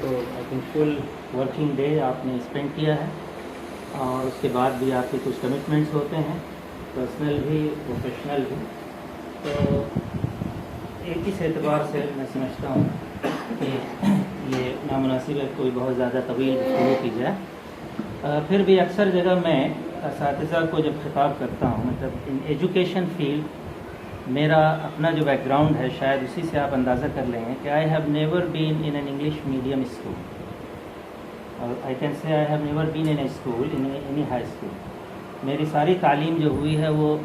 تو I think full working day آپ نے اسپینڈ کیا ہے، اور اس کے بعد بھی آپ کے کچھ کمٹمنٹس ہوتے ہیں، پرسنل بھی پروفیشنل بھی. تو ایک اس اعتبار سے میں سمجھتا ہوں کہ یہ نامناسب ہے کوئی بہت زیادہ طویل گفتگو کی جائے. پھر بھی اکثر جگہ میں اساتذہ کو جب خطاب کرتا ہوں، مطلب ان ایجوکیشن فیلڈ میرا اپنا جو بیک گراؤنڈ ہے، شاید اسی سے آپ اندازہ کر لیں گے کہ I have never been in an English medium school, اور I can say I have never been in a school in any high school. میری ساری تعلیم جو ہوئی ہے وہ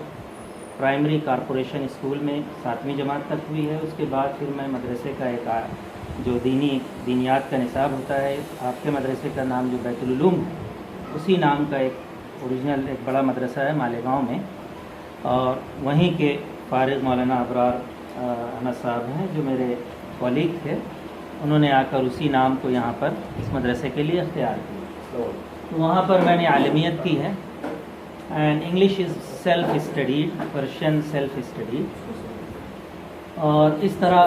پرائمری کارپوریشن اسکول میں 7ویں جماعت تک ہوئی ہے. اس کے بعد پھر میں مدرسے کا ایک جو دینیات کا نصاب ہوتا ہے، آپ کے مدرسے کا نام جو بیت العلوم ہے، اسی نام کا ایک اوریجنل ایک بڑا مدرسہ ہے مالیگاؤں میں، اور وہیں کے فارغ مولانا ابرار احمد صاحب ہیں جو میرے کولیگ تھے. انہوں نے آ کر اسی نام کو یہاں پر اس مدرسے کے لیے اختیار کیا. تو وہاں پر میں نے عالمیت کی ہے. And English is self studied, Persian self studied. اور اس طرح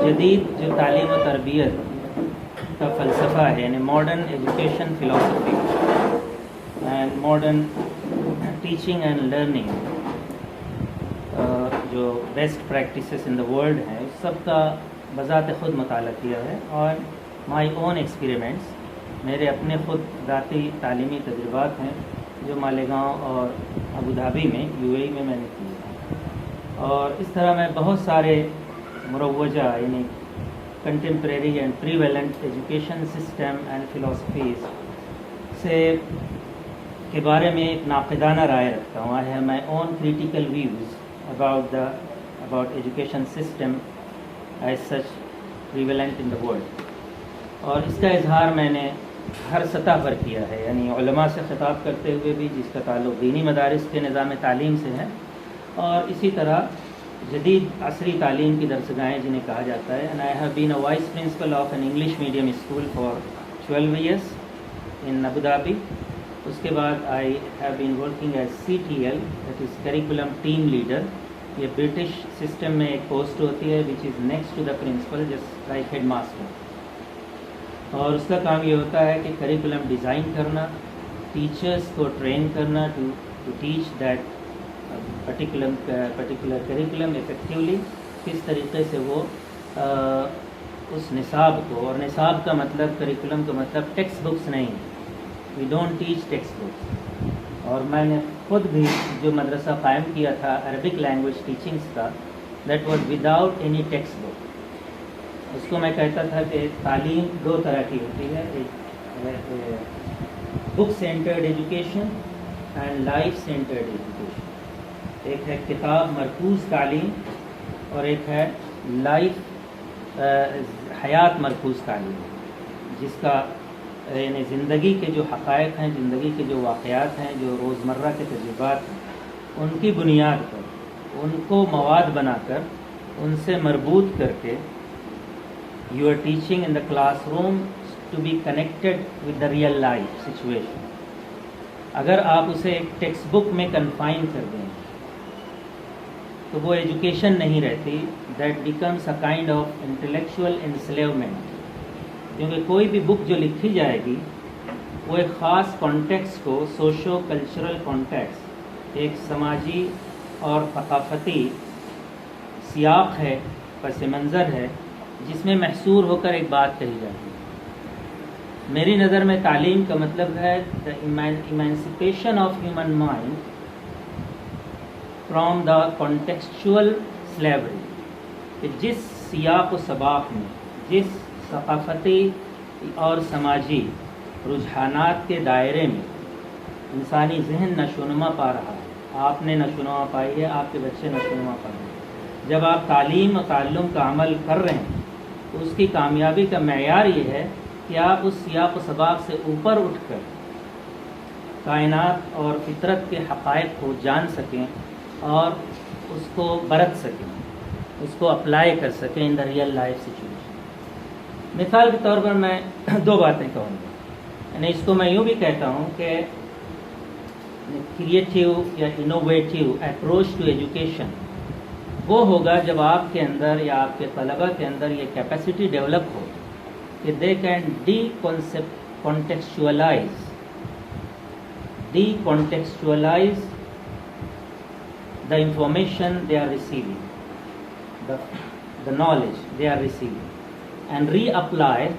جدید جو تعلیم و تربیت کا فلسفہ ہے، یعنی modern education philosophy and modern teaching and learning, جو best practices in the world ہیں، اس سب کا بذات خود مطالعہ کیا ہے. اور مائی اون ایکسپیریمنٹس، میرے اپنے خود ذاتی تعلیمی تجربات ہیں جو مالیگاؤں اور ابوظہبی میں UAE میں نے کیے. اور اس طرح میں بہت سارے مروجہ یعنی contemporary and prevalent education system and philosophies سے کے بارے میں ایک ناقدانہ رائے رکھتا ہوں. I have my own critical views about education system as such prevalent in the world. اور اس کا اظہار میں نے ہر سطح پر کیا ہے، یعنی علماء سے خطاب کرتے ہوئے بھی جس کا تعلق دینی مدارس کے نظام تعلیم سے ہے، اور اسی طرح جدید عصری تعلیم کی درسگاہیں جنہیں کہا جاتا ہے. and I have been a vice principal of an English medium school for 12 years in Abu Dhabi. اس کے بعد I have been working as CTL, that is curriculum team leader. یہ برٹش سسٹم میں ایک پوسٹ ہوتی ہے which is next to the principal, just like head master. اور اس کا کام یہ ہوتا ہے کہ کریکولم ڈیزائن کرنا، ٹیچرس کو ٹرین کرنا to teach that particular curriculum effectively, کس طریقے سے وہ اس نصاب کو، اور نصاب کا مطلب، کریکولم کا مطلب ٹیکسٹ بکس نہیں، we don't teach text books. اور میں نے خود بھی جو مدرسہ قائم کیا تھا عربک لینگویج ٹیچنگس کا، that was without any textbook. اس کو میں کہتا تھا کہ تعلیم دو طرح کی ہوتی ہے، ایک book centred education and life centred education. ایک ہے کتاب مرکوز تعلیم، اور ایک ہے لائف حیات مرکوز تعلیم، جس کا یعنی زندگی کے جو حقائق ہیں، زندگی کے جو واقعات ہیں، جو روزمرہ کے تجربات ہیں، ان کی بنیاد پر ان کو مواد بنا کر ان سے مربوط کر کے you are teaching in the classroom to be connected with the real life situation. اگر آپ اسے ایک ٹیکسٹ بک میں کنفائن کر دیں تو وہ ایجوکیشن نہیں رہتی. That becomes a kind of intellectual enslavement. کیونکہ کوئی بھی بک جو لکھی جائے گی وہ ایک خاص کانٹیکسٹ کو، سوشو کلچرل کانٹیکسٹ، ایک سماجی اور ثقافتی سیاق ہے، پس منظر ہے، جس میں محصور ہو کر ایک بات کہی جاتی ہے. میری نظر میں تعلیم کا مطلب ہے the emancipation of human mind from the contextual slavery, کہ جس سیاق و سباق میں، جس ثقافتی اور سماجی رجحانات کے دائرے میں انسانی ذہن نشوونما پا رہا ہے. آپ نے نشوونما پائی ہے، آپ کے بچے نشوونما پا رہے ہیں. جب آپ تعلیم و تعلم کا عمل کر رہے ہیں تو اس کی کامیابی کا معیار یہ ہے کہ آپ اس سیاق و سباق سے اوپر اٹھ کر کائنات اور فطرت کے حقائق کو جان سکیں اور اس کو برت سکیں، اس کو اپلائی کر سکیں ان دا ریئل لائف سچویشن. مثال کے طور پر میں دو باتیں کہوں گا. یعنی اس کو میں یوں بھی کہتا ہوں کہ کریٹیو یا انوویٹیو اپروچ ٹو ایجوکیشن وہ ہوگا جب آپ کے اندر یا آپ کے طلبہ کے اندر یہ کیپیسٹی ڈیولپ ہو کہ they can decontextualize the information they are receiving, the knowledge they are receiving, and reapply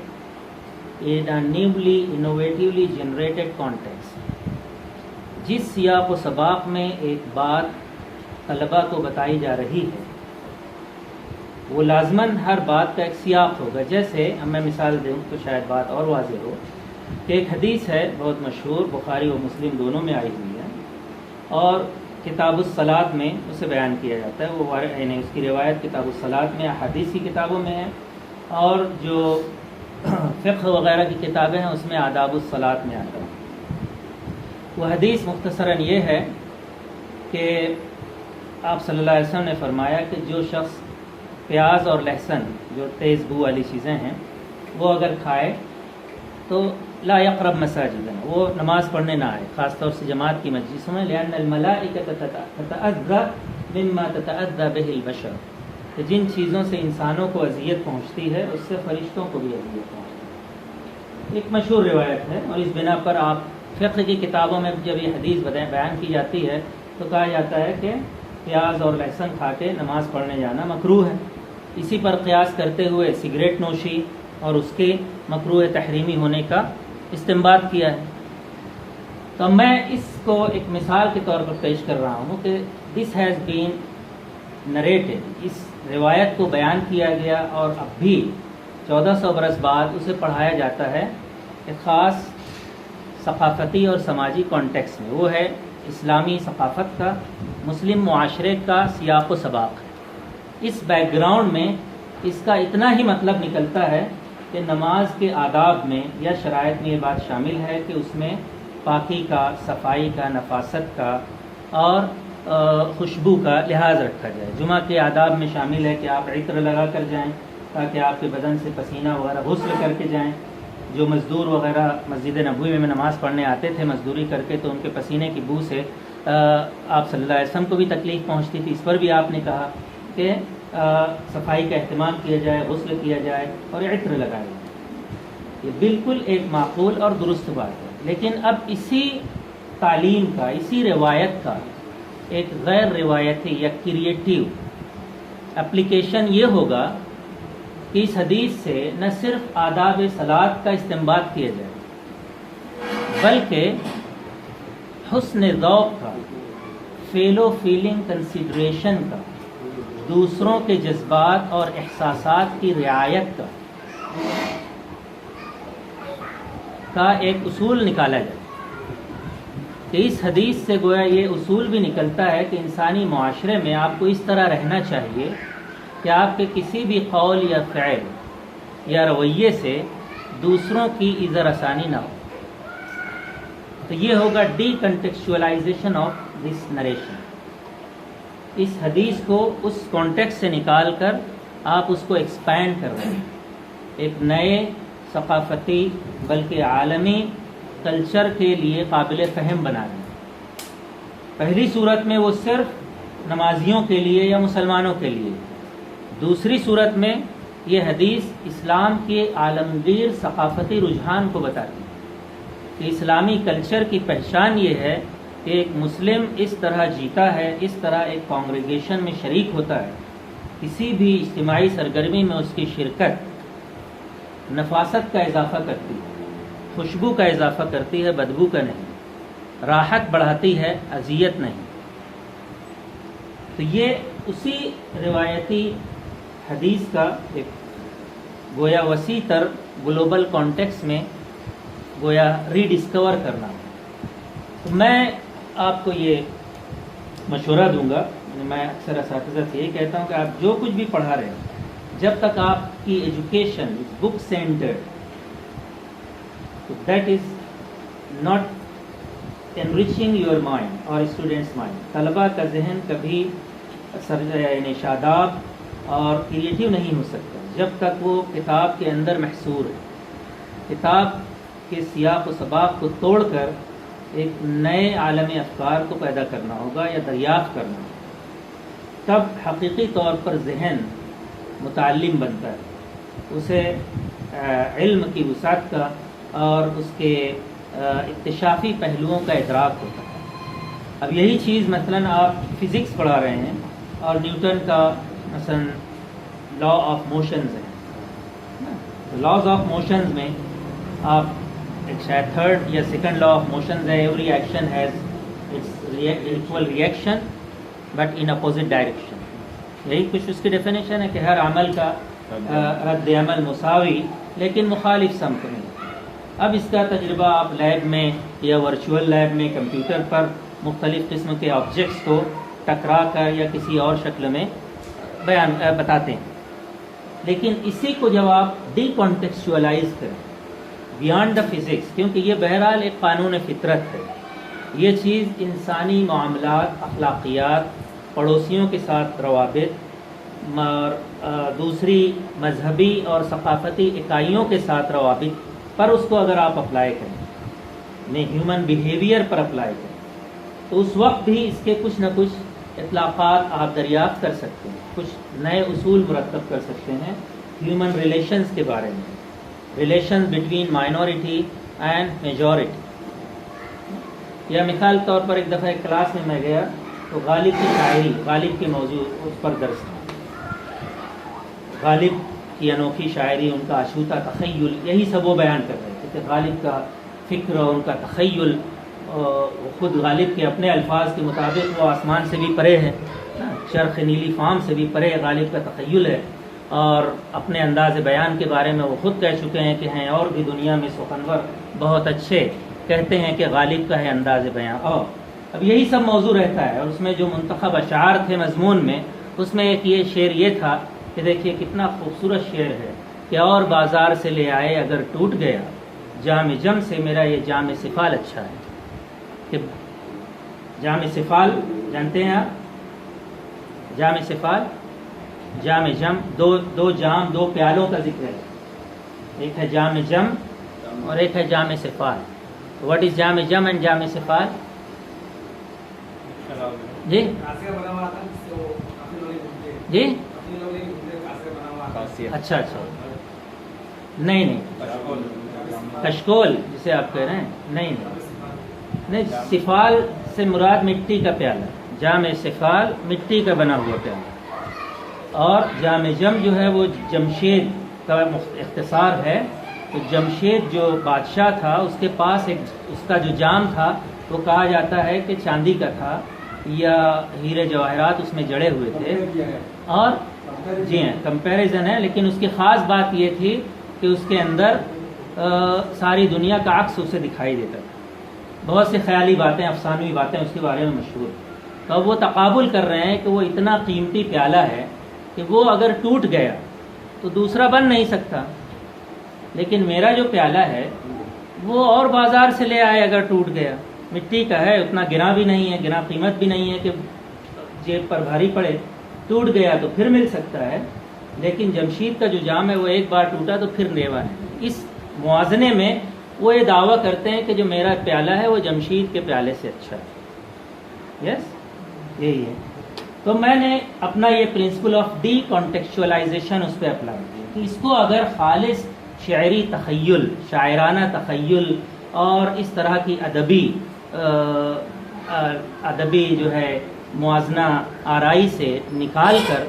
in a newly innovatively generated context. جس سیاق و سباق میں ایک بات طلباء کو بتائی جا رہی ہے وہ لازماً ہر بات کا ایک سیاق ہوگا. جیسے میں مثال دوں تو شاید بات اور واضح ہو کہ ایک حدیث ہے بہت مشہور، بخاری و مسلم دونوں میں آئی ہوئی ہے، اور کتاب الصلاۃ میں اسے بیان کیا جاتا ہے. وہ یعنی اس کی روایت کتاب الصلاۃ میں، احادیث کی کتابوں میں ہے، اور جو فقہ وغیرہ کی کتابیں ہیں اس میں آداب الصلاۃ میں آتا ہے. وہ حدیث مختصراً یہ ہے کہ آپ صلی اللہ علیہ وسلم نے فرمایا کہ جو شخص پیاز اور لہسن جو تیز بو والی چیزیں ہیں وہ اگر کھائے تو لا یقرب مساجدنا، وہ نماز پڑھنے نہ آئے، خاص طور سے جماعت کی مجلسوں میں، لأن الملائکۃ تتأذی مما تتأذی بہ البشر، کہ جن چیزوں سے انسانوں کو اذیت پہنچتی ہے اس سے فرشتوں کو بھی اذیت پہنچتی ہے. ایک مشہور روایت ہے، اور اس بنا پر آپ فقہ کی کتابوں میں جب یہ حدیث بیان کی جاتی ہے تو کہا جاتا ہے کہ پیاز اور لہسن کھا کے نماز پڑھنے جانا مکروہ ہے. اسی پر قیاس کرتے ہوئے سگریٹ نوشی اور اس کے مکروہ تحریمی ہونے کا استنباط کیا ہے. تو میں اس کو ایک مثال کے طور پر پیش کر رہا ہوں کہ دس ہیز بین نریٹڈ، اس روایت کو بیان کیا گیا اور اب بھی 1400 برس بعد اسے پڑھایا جاتا ہے ایک خاص ثقافتی اور سماجی کانٹیکس میں. وہ ہے اسلامی ثقافت کا، مسلم معاشرے کا سیاق و سباق. اس بیک گراؤنڈ میں اس کا اتنا ہی مطلب نکلتا ہے کہ نماز کے آداب میں یا شرائط میں یہ بات شامل ہے کہ اس میں پاکی کا، صفائی کا، نفاست کا اور خوشبو کا لحاظ رکھا جائے. جمعہ کے آداب میں شامل ہے کہ آپ عطر لگا کر جائیں تاکہ آپ کے بدن سے پسینہ وغیرہ غسل کر کے جائیں. جو مزدور وغیرہ مسجد نبوی میں نماز پڑھنے آتے تھے مزدوری کر کے، تو ان کے پسینے کی بو سے آپ صلی اللہ علیہ وسلم کو بھی تکلیف پہنچتی تھی. اس پر بھی آپ نے کہا کہ صفائی کا اہتمام کیا جائے، غسل کیا جائے اور عطر لگایا جائے. یہ بالکل ایک معقول اور درست بات ہے. لیکن اب اسی تعلیم کا، اسی روایت کا ایک غیر روایتی یا کریٹیو اپلیکیشن یہ ہوگا کہ اس حدیث سے نہ صرف آداب صلاۃ کا استنباط کیا جائے بلکہ حسن ذوق کا، فیل و فیلنگ کنسیڈریشن کا، دوسروں کے جذبات اور احساسات کی رعایت کا ایک اصول نکالا جائے. کہ اس حدیث سے گویا یہ اصول بھی نکلتا ہے کہ انسانی معاشرے میں آپ کو اس طرح رہنا چاہیے کہ آپ کے کسی بھی قول یا فعل یا رویے سے دوسروں کی اذا رسانی نہ ہو. تو یہ ہوگا ڈی کنٹیکسچوئلائزیشن آف دس نریشن. اس حدیث کو اس کانٹیکسٹ سے نکال کر آپ اس کو ایکسپینڈ کر رہے ہیں، ایک نئے ثقافتی بلکہ عالمی کلچر کے لیے قابل فہم بنا رہے ہیں. پہلی صورت میں وہ صرف نمازیوں کے لیے یا مسلمانوں کے لیے، دوسری صورت میں یہ حدیث اسلام کے عالمگیر ثقافتی رجحان کو بتاتی ہے کہ اسلامی کلچر کی پہچان یہ ہے کہ ایک مسلم اس طرح جیتا ہے، اس طرح ایک کانگریگیشن میں شریک ہوتا ہے. کسی بھی اجتماعی سرگرمی میں اس کی شرکت نفاست کا اضافہ کرتی ہے، خوشبو کا اضافہ کرتی ہے، بدبو کا نہیں، راحت بڑھاتی ہے، اذیت نہیں. تو یہ اسی روایتی حدیث کا ایک گویا وسیع تر گلوبل کانٹیکس میں گویا ری ڈسکور کرنا. تو میں آپ کو یہ مشورہ دوں گا، میں اکثر اساتذہ سے یہی کہتا ہوں کہ آپ جو کچھ بھی پڑھا رہے ہیں جب تک آپ کی education book centred, that is not enriching your mind اور اسٹوڈنٹس مائنڈ. طلباء کا ذہن کبھی یعنی شاداب اور کریٹیو نہیں ہو سکتا جب تک وہ کتاب کے اندر محصور ہے. کتاب کے سیاق و سباق کو توڑ کر ایک نئے عالمی افکار کو پیدا کرنا ہوگا یا دریافت کرنا ہوگا، تب حقیقی طور پر ذہن متعلم بنتا ہے. اسے علم کی وسعت کا اور اس کے اکتشافی پہلوؤں کا ادراک ہوتا ہے۔ اب یہی چیز مثلاً آپ فزکس پڑھا رہے ہیں اور نیوٹن کا مثلاً لا آف موشنز ہے، لاز آف موشنز میں آپ ایک شاید تھرڈ یا سیکنڈ لا آف موشنز ہے، every action has its equal reaction but in opposite direction, یہی کچھ اس کی ڈیفینیشن ہے کہ ہر عمل کا رد عمل مساوی لیکن مخالف سمت میں۔ اب اس کا تجربہ آپ لیب میں یا ورچوئل لیب میں کمپیوٹر پر مختلف قسم کے آبجیکٹس کو ٹکرا کر یا کسی اور شکل میں بتاتے ہیں، لیکن اسی کو جب آپ ڈی کانٹیکسچوئلائز کریں بیانڈ دا فزکس، کیونکہ یہ بہرحال ایک قانون فطرت ہے، یہ چیز انسانی معاملات، اخلاقیات، پڑوسیوں کے ساتھ روابط اور دوسری مذہبی اور ثقافتی اکائیوں کے ساتھ روابط پر اس کو اگر آپ اپلائی کریں، ہیومن بیہیویئر پر اپلائی کریں، تو اس وقت بھی اس کے کچھ نہ کچھ اطلاقات آپ دریافت کر سکتے ہیں، کچھ نئے اصول مرتب کر سکتے ہیں ہیومن ریلیشنز کے بارے میں، relations between minority and majority. یا مثال طور پر ایک دفعہ ایک کلاس میں گیا تو غالب کی شاعری، غالب کے موضوع اس پر درس تھا، غالب کی انوکھی شاعری، ان کا اشوتا تخیل، یہی سب وہ بیان کر رہے تھے کہ غالب کا فکر اور ان کا تخیل، خود غالب کے اپنے الفاظ کے مطابق وہ آسمان سے بھی پرے ہے، چرخ نیلی فام سے بھی پرے غالب کا تخیل ہے، اور اپنے انداز بیان کے بارے میں وہ خود کہہ چکے ہیں کہ ہیں اور بھی دنیا میں سخنور بہت اچھے، کہتے ہیں کہ غالب کا ہے انداز بیان۔ اور اب یہی سب موضوع رہتا ہے، اور اس میں جو منتخب اشعار تھے مضمون میں، اس میں ایک یہ شعر یہ تھا کہ دیکھیے کتنا خوبصورت شعر ہے کہ اور بازار سے لے آئے اگر ٹوٹ گیا، جام جم سے میرا یہ جام سفال اچھا ہے۔ کہ جام سفال جانتے ہیں آپ؟ جام سفال، جام جم، دو جام، دو پیالوں کا ذکر ہے، ایک ہے جام جم اور ایک ہے جام سفال۔ What is jam gym and جام سفال؟ جی جی اچھا اچھا، نہیں کشکول جسے آپ کہہ رہے ہیں، نہیں سفال سے مراد مٹی کا پیالہ، جام سفال مٹی کا بنا ہوا پیالہ، اور جام جم جو ہے وہ جمشید کا اختصار ہے۔ تو جمشید جو بادشاہ تھا اس کے پاس ایک اس کا جو جام تھا وہ کہا جاتا ہے کہ چاندی کا تھا یا ہیرے جواہرات اس میں جڑے ہوئے تھے، اور جی ہاں کمپیریزن ہے، لیکن اس کی خاص بات یہ تھی کہ اس کے اندر ساری دنیا کا عکس اسے دکھائی دیتا تھا، بہت سی خیالی باتیں، افسانوی باتیں اس کے بارے میں مشہور۔ تو اب وہ تقابل کر رہے ہیں کہ وہ اتنا قیمتی پیالہ ہے کہ وہ اگر ٹوٹ گیا تو دوسرا بن نہیں سکتا، لیکن میرا جو پیالہ ہے وہ اور بازار سے لے آئے اگر ٹوٹ گیا، مٹی کا ہے، اتنا گرا بھی نہیں ہے، گرا قیمت بھی نہیں ہے کہ جیب پر بھاری پڑے، ٹوٹ گیا تو پھر مل سکتا ہے، لیکن جمشید کا جو جام ہے وہ ایک بار ٹوٹا تو پھر نیوا ہے۔ اس موازنے میں وہ یہ دعویٰ کرتے ہیں کہ جو میرا پیالہ ہے وہ جمشید کے پیالے سے اچھا ہے۔ یس، یہی ہے۔ تو میں نے اپنا یہ پرنسپل آف ڈی کانٹیکچوئلائزیشن اس پہ اپلائی کیا کہ اس کو اگر خالص شعری تخیل، شاعرانہ تخیل اور اس طرح کی ادبی جو ہے موازنہ آرائی سے نکال کر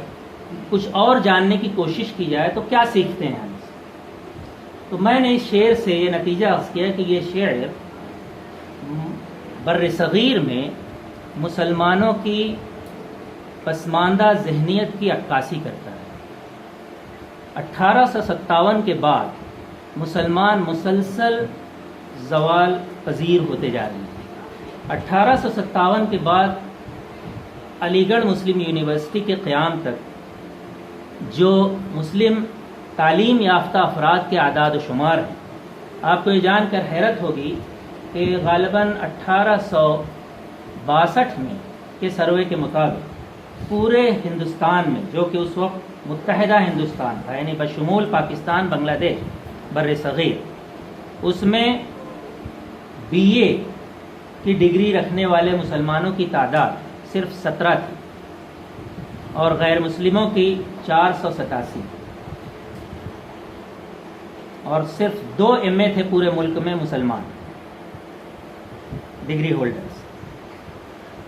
کچھ اور جاننے کی کوشش کی جائے تو کیا سیکھتے ہیں ہم؟ تو میں نے اس شعر سے یہ نتیجہ اخذ کیا کہ یہ شعر بر صغیر میں مسلمانوں کی پسماندہ ذہنیت کی عکاسی کرتا ہے۔ 1857 کے بعد مسلمان مسلسل زوال پذیر ہوتے جا رہے ہیں۔ 1857 کے بعد علی گڑھ مسلم یونیورسٹی کے قیام تک جو مسلم تعلیم یافتہ افراد کے اعداد و شمار ہیں، آپ کو یہ جان کر حیرت ہوگی کہ غالباً 1862 میں کے سروے کے مطابق پورے ہندوستان میں، جو کہ اس وقت متحدہ ہندوستان تھا یعنی بشمول پاکستان، بنگلہ دیش، بر صغیر، اس میں بی اے کی ڈگری رکھنے والے مسلمانوں کی تعداد صرف 17 تھی اور غیر مسلموں کی 487۔ اور صرف 2 ایم اے تھے پورے ملک میں مسلمان ڈگری ہولڈرز،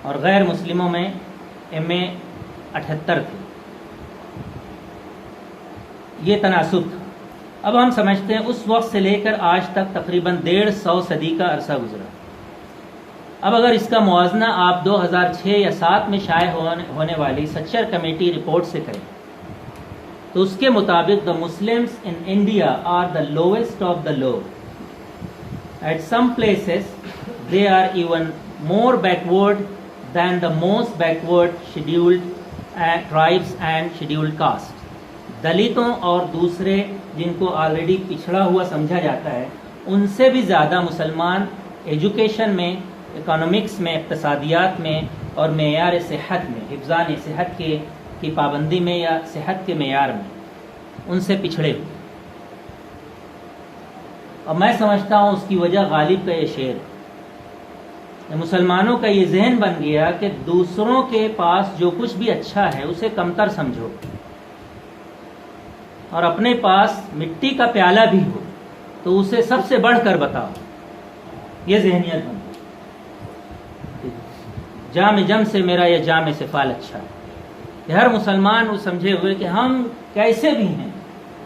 اور غیر مسلموں میں ایم اے 78 تھے. یہ تناسب تھا. اب ہم سمجھتے ہیں اس وقت سے لے کر آج تک تقریباً 150 صدی کا عرصہ گزرا. اب اگر اس کا موازنہ آپ 2006 یا 7 میں شائع ہونے والی سچر کمیٹی رپورٹ سے کریں تو اس کے مطابق the Muslims in India are the lowest of the low. At some places they are even more backward than the most backward scheduled tribes and scheduled caste. دلتوں اور دوسرے جن کو آلریڈی پچھڑا ہوا سمجھا جاتا ہے ان سے بھی زیادہ مسلمان ایجوکیشن میں، اکانومکس میں، اقتصادیات میں اور معیار صحت میں، حفظان صحت کی پابندی میں یا صحت کے معیار میں ان سے پچھڑے ہوئے. اور میں سمجھتا ہوں اس کی وجہ غالب کا یہ شعر ہے. مسلمانوں کا یہ ذہن بن گیا کہ دوسروں کے پاس جو کچھ بھی اچھا ہے اسے کمتر سمجھو، اور اپنے پاس مٹی کا پیالہ بھی ہو تو اسے سب سے بڑھ کر بتاؤ. یہ ذہنیت بن گئی. جام جم سے میرا یہ جام سفال اچھا ہے کہ ہر مسلمان وہ سمجھے ہوئے کہ ہم کیسے بھی ہیں،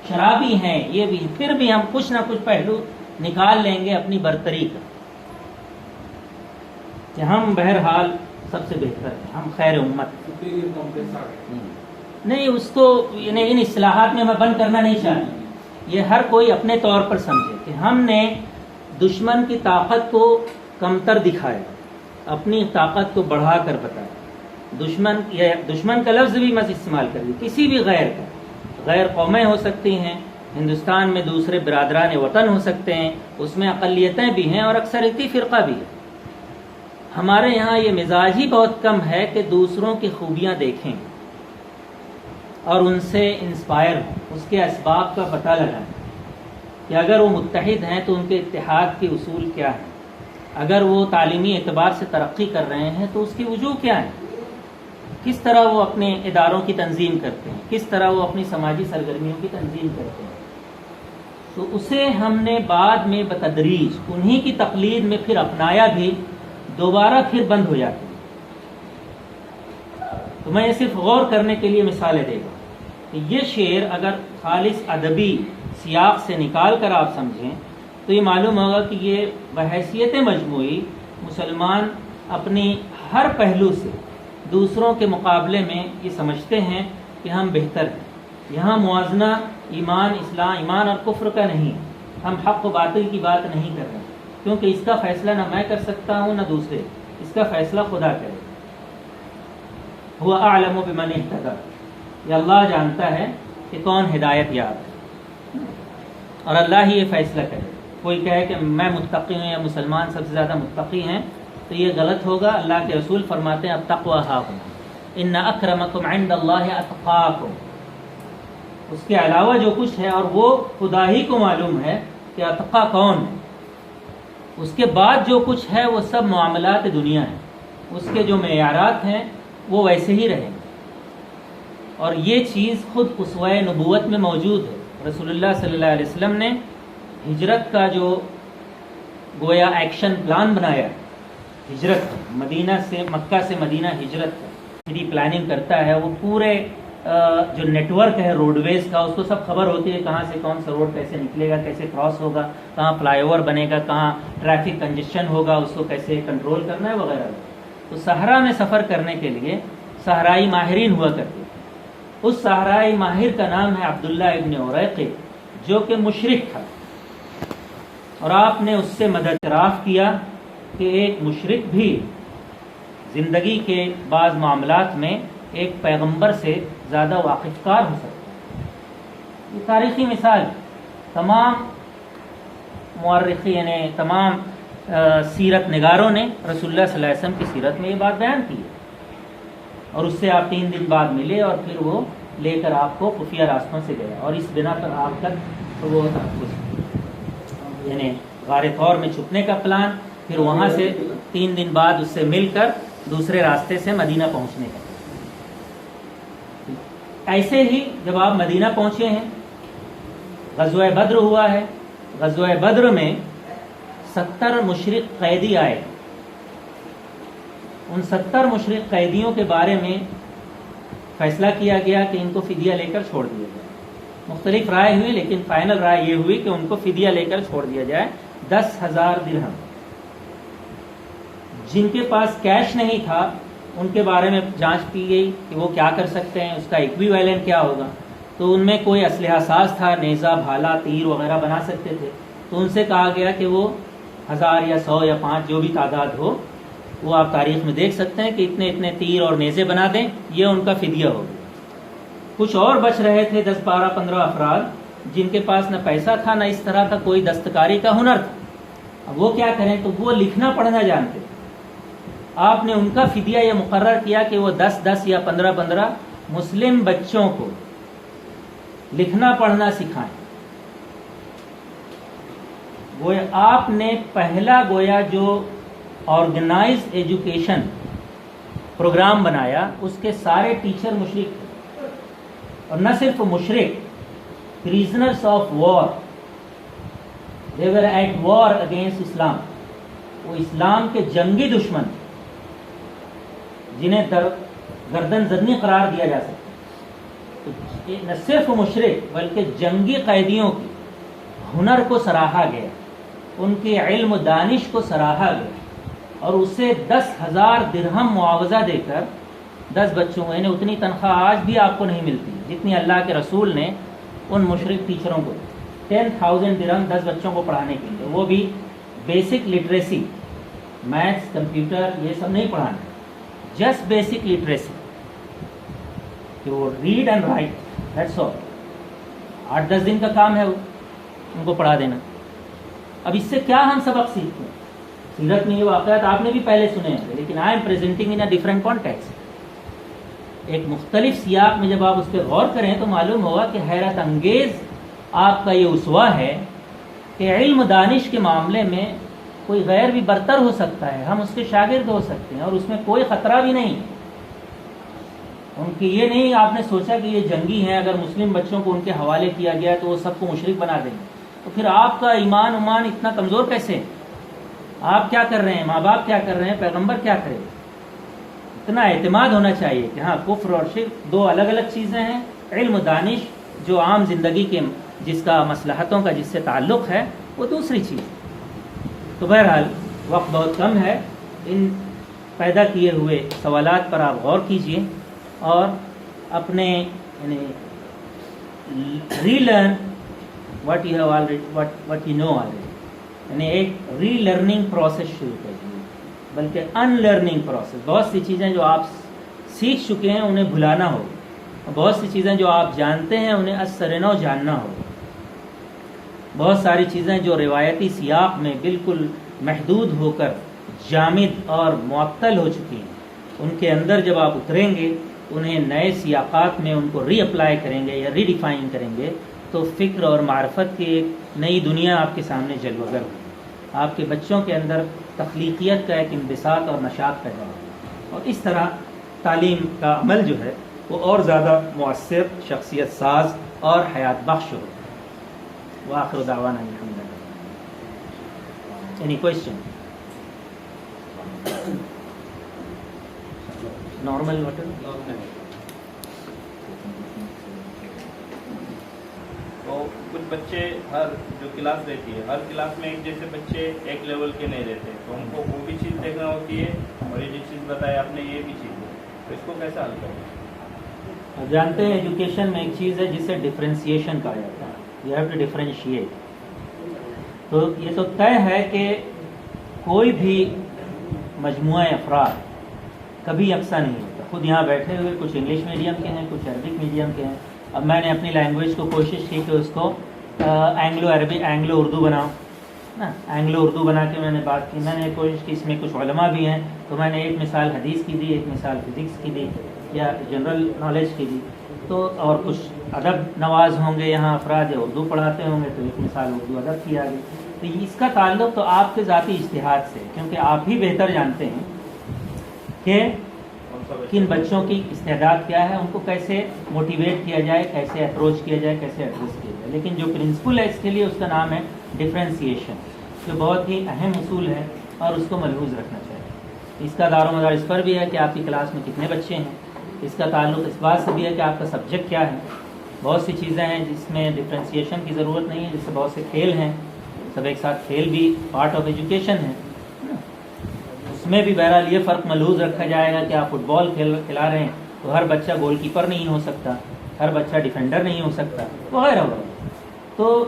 شرابی ہیں، یہ بھی، پھر بھی ہم کچھ نہ کچھ پہلو نکال لیں گے اپنی برتری کا کہ ہم بہرحال سب سے بہتر ہیں، ہم خیر امت. نہیں، اس کو یعنی ان اصلاحات میں میں بند کرنا نہیں چاہتا. یہ ہر کوئی اپنے طور پر سمجھے کہ ہم نے دشمن کی طاقت کو کمتر دکھایا، اپنی طاقت کو بڑھا کر بتایا. دشمن کا لفظ بھی مت استعمال کریے، کسی بھی غیر کا. غیر قومیں ہو سکتی ہیں، ہندوستان میں دوسرے برادران وطن ہو سکتے ہیں، اس میں اقلیتیں بھی ہیں اور اکثریتی فرقہ بھی ہے. ہمارے یہاں یہ مزاج ہی بہت کم ہے کہ دوسروں کی خوبیاں دیکھیں اور ان سے انسپائر ہوں، اس کے اسباب کا پتہ لگائیں کہ اگر وہ متحد ہیں تو ان کے اتحاد کے اصول کیا ہیں، اگر وہ تعلیمی اعتبار سے ترقی کر رہے ہیں تو اس کی وجوہ کیا ہیں، کس طرح وہ اپنے اداروں کی تنظیم کرتے ہیں، کس طرح وہ اپنی سماجی سرگرمیوں کی تنظیم کرتے ہیں. تو اسے ہم نے بعد میں بتدریج انہی کی تقلید میں پھر اپنایا بھی، دوبارہ پھر بند ہو جاتے ہیں. تو میں یہ صرف غور کرنے کے لیے مثالیں دے گا کہ یہ شعر اگر خالص ادبی سیاق سے نکال کر آپ سمجھیں تو یہ معلوم ہوگا کہ یہ بحیثیت مجموعی مسلمان اپنی ہر پہلو سے دوسروں کے مقابلے میں یہ سمجھتے ہیں کہ ہم بہتر ہیں. یہاں موازنہ ایمان اسلام، ایمان اور کفر کا نہیں، ہم حق و باطل کی بات نہیں کر رہے، کیونکہ اس کا فیصلہ نہ میں کر سکتا ہوں نہ دوسرے، اس کا فیصلہ خدا کرے. هو اعلم بمن اهتدى، یہ اللہ جانتا ہے کہ کون ہدایت یاب ہے اور اللہ ہی یہ فیصلہ کرے. کوئی کہے کہ میں متقی ہوں یا مسلمان سب سے زیادہ متقی ہیں تو یہ غلط ہوگا. اللہ کے رسول فرماتے ہیں التقوی ہاہنا ان اکرمکم عند اللہ اتقاکم. اس کے علاوہ جو کچھ ہے اور وہ خدا ہی کو معلوم ہے کہ اتقا کون ہے. اس کے بعد جو کچھ ہے وہ سب معاملات دنیا ہیں، اس کے جو معیارات ہیں وہ ویسے ہی رہیں گے. اور یہ چیز خود اسوہ نبوت میں موجود ہے. رسول اللہ صلی اللہ علیہ وسلم نے ہجرت کا جو گویا ایکشن پلان بنایا، ہجرت مدینہ سے مکہ سے مدینہ ہجرت کا میری پلاننگ کرتا ہے، وہ پورے جو نیٹ ورک ہے روڈ ویز کا اس کو سب خبر ہوتی ہے کہاں سے کون سا روڈ کیسے نکلے گا، کیسے کراس ہوگا، کہاں فلائی اوور بنے گا، کہاں ٹریفک کنجسشن ہوگا، اس کو کیسے کنٹرول کرنا ہے وغیرہ. تو صحرا میں سفر کرنے کے لیے صحرائی ماہرین ہوا کرتے. اس صحرائی ماہر کا نام ہے عبداللہ ابن عریقہ جو کہ مشرک تھا، اور آپ نے اس سے مدد اعتراف کیا کہ ایک مشرک بھی زندگی کے بعض معاملات میں ایک پیغمبر سے زیادہ واقف کار ہو سکتا ہے. یہ تاریخی مثال ہے. تمام مورخین یعنی تمام سیرت نگاروں نے رسول اللہ صلی اللہ علیہ وسلم کی سیرت میں یہ بات بیان کی ہے. اور اس سے آپ 3 دن بعد ملے اور پھر وہ لے کر آپ کو خفیہ راستوں سے گیا، اور اس بنا پر آپ تک وہ تحفظ یعنی غار طور میں چھپنے کا پلان، پھر وہاں سے 3 دن بعد اس سے مل کر دوسرے راستے سے مدینہ پہنچنے کا. ایسے ہی جب آپ مدینہ پہنچے ہیں، غزوہ بدر ہوا ہے، غزوہ بدر میں 70 مشرک قیدی آئے. ان 70 مشرک قیدیوں کے بارے میں فیصلہ کیا گیا کہ ان کو فدیہ لے کر چھوڑ دیا جائے. مختلف رائے ہوئی لیکن فائنل رائے یہ ہوئی کہ ان کو فدیہ لے کر چھوڑ دیا جائے 10,000 درہم. جن کے پاس کیش نہیں تھا ان کے بارے میں جانچ کی گئی کہ وہ کیا کر سکتے ہیں, اس کا ایکویویلنٹ کیا ہوگا. تو ان میں کوئی اسلحہ ساز تھا, نیزہ, بھالا, تیر وغیرہ بنا سکتے تھے. تو ان سے کہا گیا کہ وہ 1000 یا 100 یا 5 جو بھی تعداد ہو, وہ آپ تاریخ میں دیکھ سکتے ہیں کہ اتنے اتنے تیر اور نیزے بنا دیں, یہ ان کا فدیہ ہوگا. کچھ اور بچ رہے تھے 10 12 15 افراد جن کے پاس نہ پیسہ تھا نہ اس طرح کا کوئی دستکاری کا ہنر تھا. اب وہ کیا کریں, تو وہ لکھنا پڑھنا جانتے. آپ نے ان کا فدیہ یہ مقرر کیا کہ وہ 10 یا 15 مسلم بچوں کو لکھنا پڑھنا سکھائیں. وہ آپ نے پہلا گویا جو آرگنائز ایجوکیشن پروگرام بنایا, اس کے سارے ٹیچر مشرک تھے. اور نہ صرف مشرک, prisoners of war, they were at war against Islam. وہ اسلام کے جنگی دشمن تھے جنہیں گردن زدنی قرار دیا جا سکتا. تو نہ صرف مشرک بلکہ جنگی قیدیوں کی ہنر کو سراہا گیا, ان کے علم و دانش کو سراہا گیا, اور اسے 10,000 درہم معاوضہ دے کر 10 بچوں کو, یعنی اتنی تنخواہ آج بھی آپ کو نہیں ملتی جتنی اللہ کے رسول نے ان مشرک ٹیچروں کو. 10,000 درہم 10 بچوں کو پڑھانے کے لیے, وہ بھی بیسک لٹریسی, میتھس, کمپیوٹر, یہ سب نہیں پڑھانا, جسٹ بیسک لٹریسی, کہ وہ read and write, that's all. 8-10 دن کا کام ہے وہ, ان کو پڑھا دینا. اب اس سے کیا ہم سبق سیکھتے ہیں؟ سیرت میں یہ واقعات آپ نے بھی پہلے سنے ہیں, لیکن I am presenting in a different context. ایک مختلف سیاق میں جب آپ اس پہ غور کریں تو معلوم ہوگا کہ حیرت انگیز آپ کا یہ اسوہ ہے کہ علم دانش کے معاملے میں کوئی غیر بھی برتر ہو سکتا ہے, ہم اس کے شاگرد ہو سکتے ہیں, اور اس میں کوئی خطرہ بھی نہیں. ان کی یہ نہیں آپ نے سوچا کہ یہ جنگی ہیں, اگر مسلم بچوں کو ان کے حوالے کیا گیا تو وہ سب کو مشرک بنا دیں گے. تو پھر آپ کا ایمان اتنا کمزور کیسے؟ آپ کیا کر رہے ہیں, ماں باپ کیا کر رہے ہیں, پیغمبر کیا کرے؟ اتنا اعتماد ہونا چاہیے کہ ہاں کفر اور شرک دو الگ الگ چیزیں ہیں. علم و دانش جو عام زندگی کے جس کا مصلحتوں کا جس سے تعلق ہے وہ دوسری چیز. تو بہرحال وقت بہت کم ہے, ان پیدا کیے ہوئے سوالات پر آپ غور کیجئے اور اپنے یعنی relearn what you have already what you know already, یعنی ایک ری لرننگ پروسیس شروع کیجیے, بلکہ ان لرننگ پروسیس. بہت سی چیزیں جو آپ سیکھ چکے ہیں انہیں بھلانا ہو, بہت سی چیزیں جو آپ جانتے ہیں انہیں از سر نو جاننا ہو. بہت ساری چیزیں جو روایتی سیاق میں بالکل محدود ہو کر جامد اور معطل ہو چکی ہیں, ان کے اندر جب آپ اتریں گے, انہیں نئے سیاقات میں ان کو ری اپلائی کریں گے یا ری ڈیفائن کریں گے, تو فکر اور معرفت کی ایک نئی دنیا آپ کے سامنے جلوہ گر ہوگی. آپ کے بچوں کے اندر تخلیقیت کا ایک انبساط اور نشاط پیدا ہوگا, اور اس طرح تعلیم کا عمل جو ہے وہ اور زیادہ مؤثر, شخصیت ساز اور حیات بخش ہوگا. وآخر دعوانا الحمد للہ. Any question? Normal water? تو کچھ بچے ہر جو کلاس رہتی ہے ہر کلاس میں ایک جیسے بچے ایک لیول کے نہیں رہتے, تو ہم کو وہ بھی چیز دیکھنا ہوتی ہے, اور یہ جو چیز بتایا آپ نے یہ بھی چیز ہے, تو اس کو کیسے حل کریں؟ آپ جانتے ہیں ایجوکیشن میں ایک چیز ہے جسے ڈفرینسیشن کہا جاتا ہے. You have to differentiate. تو یہ تو طے ہے کہ کوئی بھی مجموعہ افراد کبھی یکساں نہیں ہوتا. خود یہاں بیٹھے ہوئے کچھ انگلش میڈیم کے ہیں, کچھ عربک میڈیم کے ہیں. اب میں نے اپنی لینگویج کو کوشش کی کہ اس کو اینگلو عربی اینگلو اردو بناؤں نا, اینگلو اردو بنا کے میں نے بات کی. میں نے کوشش کی, اس میں کچھ علماء بھی ہیں تو میں نے ایک مثال حدیث کی دی, ایک مثال فزکس کی دی یا جنرل نالج کی دی, تو اور کچھ ادب نواز ہوں گے یہاں افراد یا اردو پڑھاتے ہوں گے تو ایک مثال اردو ادب کی آ گئی. تو اس کا تعلق تو آپ کے ذاتی اجتہاد سے, کیونکہ آپ ہی بہتر جانتے ہیں کہ کن بچوں کی استعداد کیا ہے, ان کو کیسے موٹیویٹ کیا جائے, کیسے اپروچ کیا جائے, کیسے ایڈریس کیا جائے. لیکن جو پرنسپل ہے اس کے لیے اس کا نام ہے ڈفرینسیشن، جو بہت ہی اہم اصول ہے اور اس کو ملحوظ رکھنا چاہیے۔ اس کا دار و مدار اس پر بھی ہے کہ آپ کی کلاس میں کتنے بچے ہیں، اس کا تعلق اس بات سے بھی ہے کہ آپ کا سبجیکٹ کیا ہے۔ بہت سی چیزیں ہیں جس میں ڈفرینسیشن کی ضرورت نہیں ہے، جیسے بہت سے کھیل ہیں، سب ایک ساتھ کھیل بھی پارٹ آف ایجوکیشن ہے، اس میں بھی بہرحال یہ فرق ملحوظ رکھا جائے گا کہ آپ فٹ بال کھلا رہے ہیں تو ہر بچہ گول کیپر نہیں ہو سکتا، ہر بچہ ڈیفینڈر نہیں ہو سکتا، وغیرہ وغیرہ۔ تو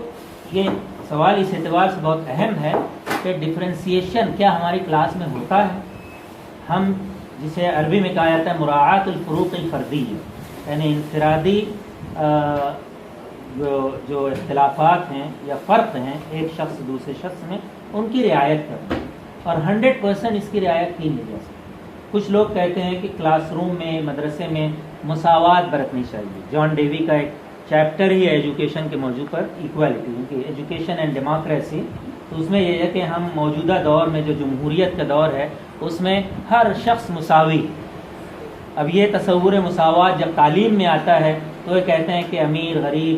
یہ سوال اس اعتبار سے بہت اہم ہے کہ ڈفرینسیشن کیا ہماری کلاس میں ہوتا ہے؟ ہم جسے عربی میں کہا جاتا ہے مراعات الفروق الفردی، یعنی انفرادی جو اختلافات ہیں یا فرق ہیں ایک شخص دوسرے شخص میں، ان کی رعایت کرنا، اور 100% اس کی رعایت کی نہیں جا سکتی۔ کچھ لوگ کہتے ہیں کہ کلاس روم میں، مدرسے میں مساوات برتنی چاہیے۔ جان ڈیوی کا ایک چیپٹر ہی ہے ایجوکیشن کے موضوع پر، ایکویلٹی، ایجوکیشن اینڈ ڈیموکریسی۔ تو اس میں یہ ہے کہ ہم موجودہ دور میں جو جمہوریت کا دور ہے اس میں ہر شخص مساوی۔ اب یہ تصور مساوات جب تعلیم میں آتا ہے تو یہ کہتے ہیں کہ امیر غریب،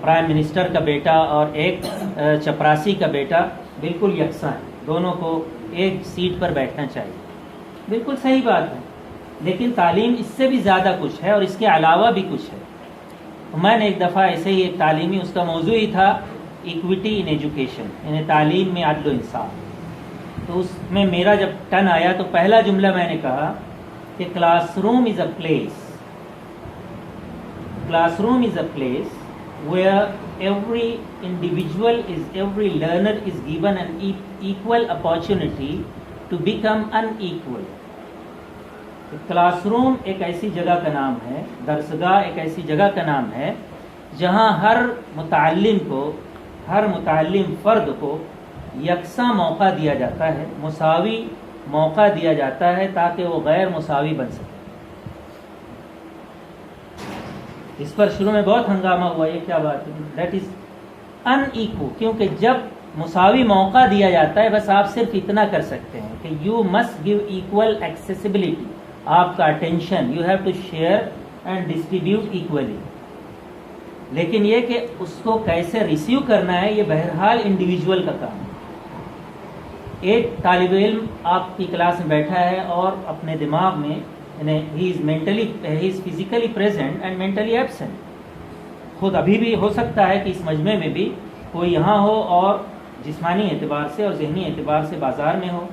پرائم منسٹر کا بیٹا اور ایک چپراسی کا بیٹا بالکل یکساں ہیں، دونوں کو ایک سیٹ پر بیٹھنا چاہیے۔ بالکل صحیح بات ہے، لیکن تعلیم اس سے بھی زیادہ کچھ ہے اور اس کے علاوہ بھی کچھ ہے۔ میں نے ایک دفعہ ایسے ہی ایک تعلیمی، اس کا موضوع ہی تھا ایکویٹی ان ایجوکیشن، یعنی تعلیم میں عدل و انصاف۔ تو اس میں میرا جب ٹرن آیا تو پہلا جملہ میں نے کہا کہ class room is a place where every individual every learner is given an equal opportunity to become unequal۔ Class room ایک ایسی جگہ کا نام ہے، درسگاہ ایک ایسی جگہ کا نام ہے جہاں ہر متعلم فرد کو یکساں موقع دیا جاتا ہے، مساوی موقع دیا جاتا ہے تاکہ وہ غیر مساوی بن سکے۔ اس پر شروع میں بہت ہنگامہ ہوا، یہ کیا بات ہے، دیٹ از ان ایکو، کیونکہ جب مساوی موقع دیا جاتا ہے بس آپ صرف اتنا کر سکتے ہیں کہ you must give equal accessibility, آپ کا attention you have to share and distribute equally, لیکن یہ کہ اس کو کیسے ریسیو کرنا ہے یہ بہرحال انڈیویجول کا کام ہے۔ ایک طالب علم آپ کی کلاس میں بیٹھا ہے اور اپنے دماغ میں ہی is physically present and mentally absent. خود ابھی بھی ہو سکتا ہے کہ اس مجمع میں بھی کوئی یہاں ہو اور جسمانی اعتبار سے اور ذہنی اعتبار سے بازار میں ہو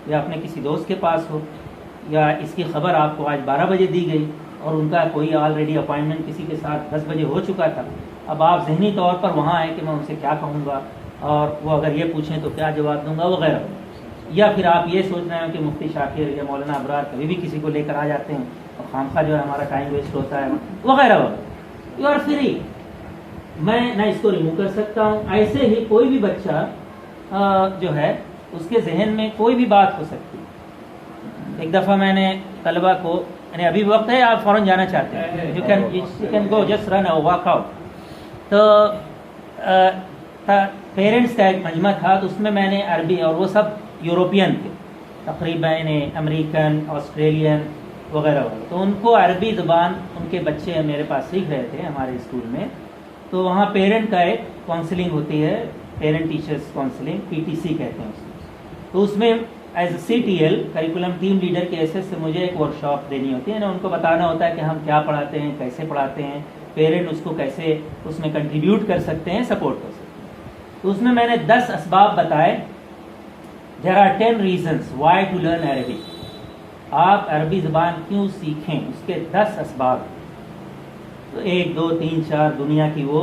یا اپنے کسی دوست کے پاس ہو، یا اس کی خبر آپ کو آج 12 بجے دی گئی اور ان کا کوئی آلریڈی اپائنٹمنٹ کسی کے ساتھ 10 بجے ہو چکا تھا۔ اب آپ ذہنی طور پر وہاں ہیں کہ میں ان سے کیا کہوں گا، اور وہ اگر یہ پوچھیں تو کیا جواب دوں گا وغیرہ، یا پھر آپ یہ سوچ رہے ہیں کہ مفتی شاکر یا مولانا ابرار کبھی بھی کسی کو لے کر آ جاتے ہیں اور خامخواہ جو ہے ہمارا ٹائم ویسٹ ہوتا ہے وغیرہ وغیرہ۔ یو آر فری، میں نہ اس کو ریموو کر سکتا ہوں۔ ایسے ہی کوئی بھی بچہ جو ہے اس کے ذہن میں کوئی بھی بات ہو سکتی ہے۔ ایک دفعہ میں نے طلبہ کو، یعنی ابھی وقت ہے آپ فوراً جانا چاہتے ہیں، you can go just run اور واک آؤٹ۔ تو پیرنٹس کا ایک مجمع تھا، تو اس میں نے عربی، اور وہ سب یوروپین تھے تقریباً، امریکن، آسٹریلین وغیرہ وغیرہ، تو ان کو عربی زبان ان کے بچے میرے پاس سیکھ رہے تھے ہمارے اسکول میں۔ تو وہاں پیرنٹ کا ایک کاؤنسلنگ ہوتی ہے، پیرنٹ ٹیچرس کاؤنسلنگ، PTC کہتے ہیں اس کو۔ تو اس میں as a CTL curriculum team leader کے حیثیت سے مجھے ایک ورکشاپ دینی ہوتی ہے، ان کو بتانا ہوتا ہے کہ ہم کیا پڑھاتے ہیں، کیسے پڑھاتے ہیں، پیرنٹ اس کو کیسے اس میں کنٹریبیوٹ کر سکتے ہیں، سپورٹ کر سکتے ہیں۔ تو اس میں نے 10 اسباب بتائے۔ There are 10 reasons why to learn Arabic۔ آپ عربی زبان کیوں سیکھیں، اس کے 10 اسباب۔ تو 1 2 3 4 دنیا کی وہ